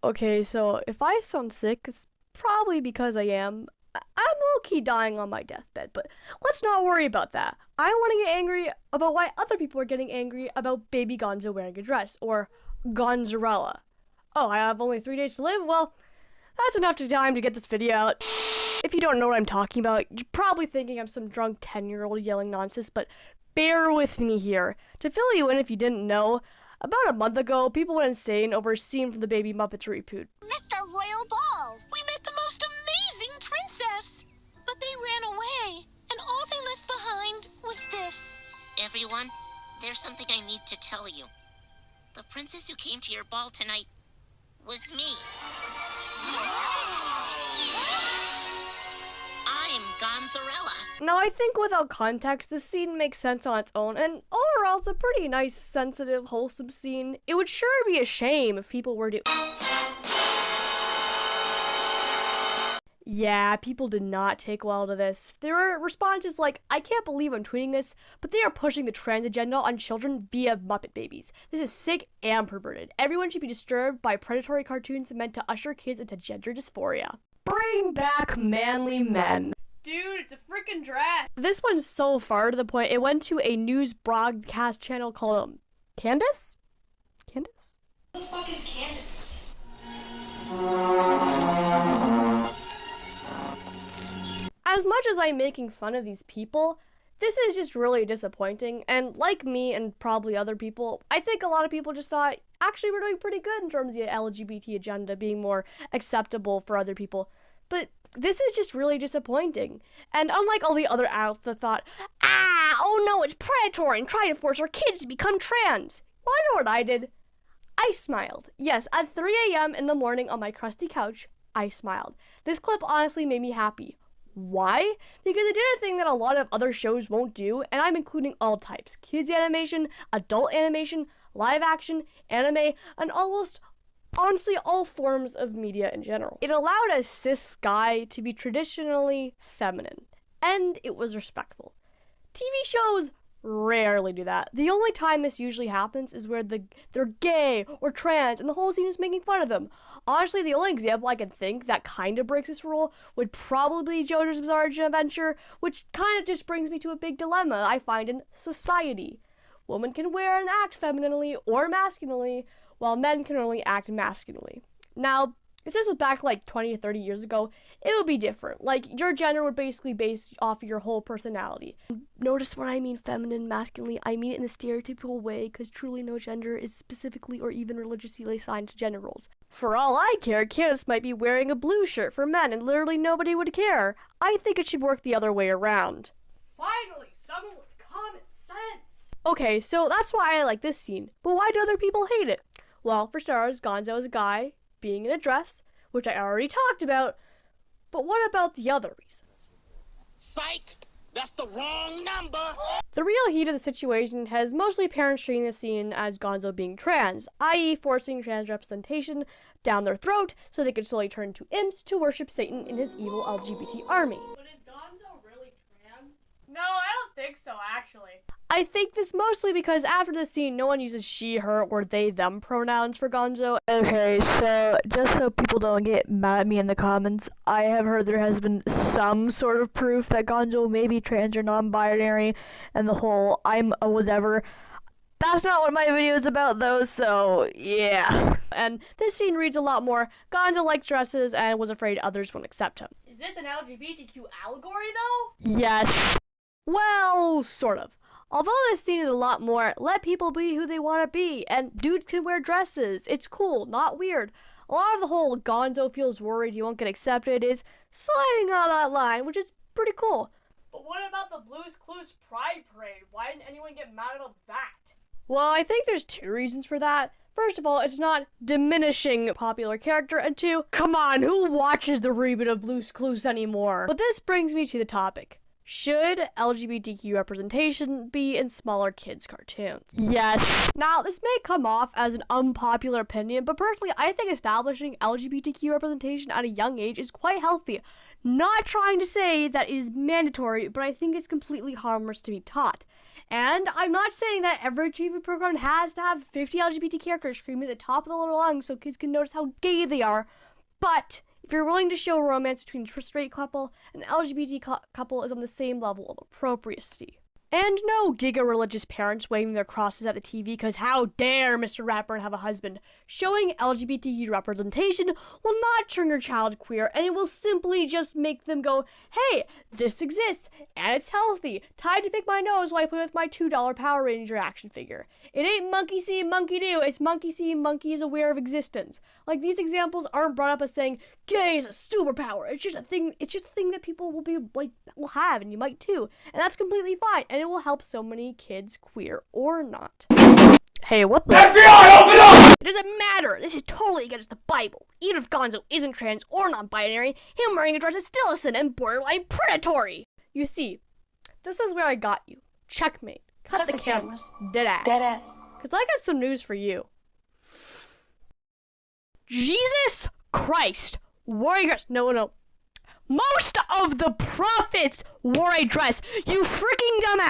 Okay, so if I sound sick, it's probably because I am. I'm low-key dying on my deathbed, but let's not worry about that. I want to get angry about why other people are getting angry about baby Gonzo wearing a dress, or Gonzarella. Oh, I have only 3 days to live? Well, that's enough time to get this video out. If you don't know what I'm talking about, you're probably thinking I'm some drunk 10-year-old yelling nonsense, but bear with me here. To fill you in if you didn't know, about a month ago, people went insane over a scene from the Baby Muppets reboot. Missed our royal ball. We met the most amazing princess. But they ran away, and all they left behind was this. Everyone, there's something I need to tell you. The princess who came to your ball tonight was me. I'm Gonzarella. Now, I think without context, this scene makes sense on its own, and overall, it's a pretty nice, sensitive, wholesome scene. It would sure be a shame if people were to... Yeah, people did not take well to this. There were responses like, I can't believe I'm tweeting this, but they are pushing the trans agenda on children via Muppet Babies. This is sick and perverted. Everyone should be disturbed by predatory cartoons meant to usher kids into gender dysphoria. Bring back manly men. Dude, it's a freaking dress. This one's so far to the point it went to a news broadcast channel called Candace? Candace? Who the fuck is Candace? As much as I'm making fun of these people, this is just really disappointing, and like me and probably other people, I think a lot of people just thought, actually we're doing pretty good in terms of the LGBT agenda being more acceptable for other people, but this is just really disappointing. And unlike all the other adults that thought, oh no, it's predatory and trying to force our kids to become trans. Well, I know what I did. I smiled. Yes, at 3 a.m. in the morning on my crusty couch, I smiled. This clip honestly made me happy. Why? Because it did a thing that a lot of other shows won't do, and I'm including all types. Kids animation, adult animation, live action, anime, and almost honestly all forms of media in general. It allowed a cis guy to be traditionally feminine, and it was respectful. TV shows rarely do that. The only time this usually happens is where they're gay or trans and the whole scene is making fun of them. Honestly, the only example I can think that kind of breaks this rule would probably be JoJo's Bizarre Adventure, which kind of just brings me to a big dilemma I find in society. Women can wear and act femininely or masculinely, while men can only act masculinely. Now, if this was back like 20 to 30 years ago, it would be different. Like, your gender would basically base off of your whole personality. Notice when I mean feminine, masculinely, I mean it in a stereotypical way, because truly no gender is specifically or even religiously assigned to gender roles. For all I care, Candace might be wearing a blue shirt for men, and literally nobody would care. I think it should work the other way around. Finally, someone with common sense! Okay, so that's why I like this scene, but why do other people hate it? Well, for starters, Gonzo is a guy being in a dress, which I already talked about, but what about the other reason? Psych! That's the wrong number! The real heat of the situation has mostly parents treating this scene as Gonzo being trans, i.e. forcing trans representation down their throat so they could slowly turn into imps to worship Satan in his evil LGBT army. But is Gonzo really trans? No, I don't think so, actually. I think this mostly because after this scene, no one uses she, her, or they, them pronouns for Gonzo. Okay, so just so people don't get mad at me in the comments, I have heard there has been some sort of proof that Gonzo may be trans or non-binary, and the whole I'm a whatever. That's not what my video is about though, so yeah. And this scene reads a lot more, Gonzo likes dresses and was afraid others wouldn't accept him. Is this an LGBTQ allegory though? Yes. Well, sort of. Although this scene is a lot more, let people be who they want to be, and dudes can wear dresses. It's cool, not weird. A lot of the whole Gonzo feels worried he won't get accepted is sliding on that line, which is pretty cool. But what about the Blue's Clues Pride Parade? Why didn't anyone get mad about that? Well, I think there's 2 reasons for that. First of all, it's not diminishing a popular character, and 2, come on, who watches the reboot of Blue's Clues anymore? But this brings me to the topic. Should LGBTQ representation be in smaller kids' cartoons? Yes. Now, this may come off as an unpopular opinion, but personally, I think establishing LGBTQ representation at a young age is quite healthy. Not trying to say that it is mandatory, but I think it's completely harmless to be taught. And I'm not saying that every TV program has to have 50 LGBT characters screaming at the top of the lungs so kids can notice how gay they are, but if you're willing to show romance between a straight couple, an LGBT couple is on the same level of appropriacy. And no giga-religious parents waving their crosses at the TV because how dare Mr. Ratburn have a husband. Showing LGBTQ representation will not turn your child queer, and it will simply just make them go, hey, this exists, and it's healthy. Time to pick my nose while I play with my $2 Power Ranger action figure. It ain't monkey see, monkey do. It's monkey see, monkey is aware of existence. Like, these examples aren't brought up as saying, gay is a superpower. It's just a thing that people will have, and you might too. And that's completely fine. And it will help so many kids, queer or not. Hey, what the? FBI, open up! It doesn't matter. This is totally against the Bible. Even if Gonzo isn't trans or non-binary, him wearing a dress is still a sin and borderline predatory. You see, this is where I got you. Checkmate. Cut the cameras. Dead ass. Because I got some news for you. Jesus Christ wore a dress. No. Most of the prophets wore a dress. You freaking dumbass.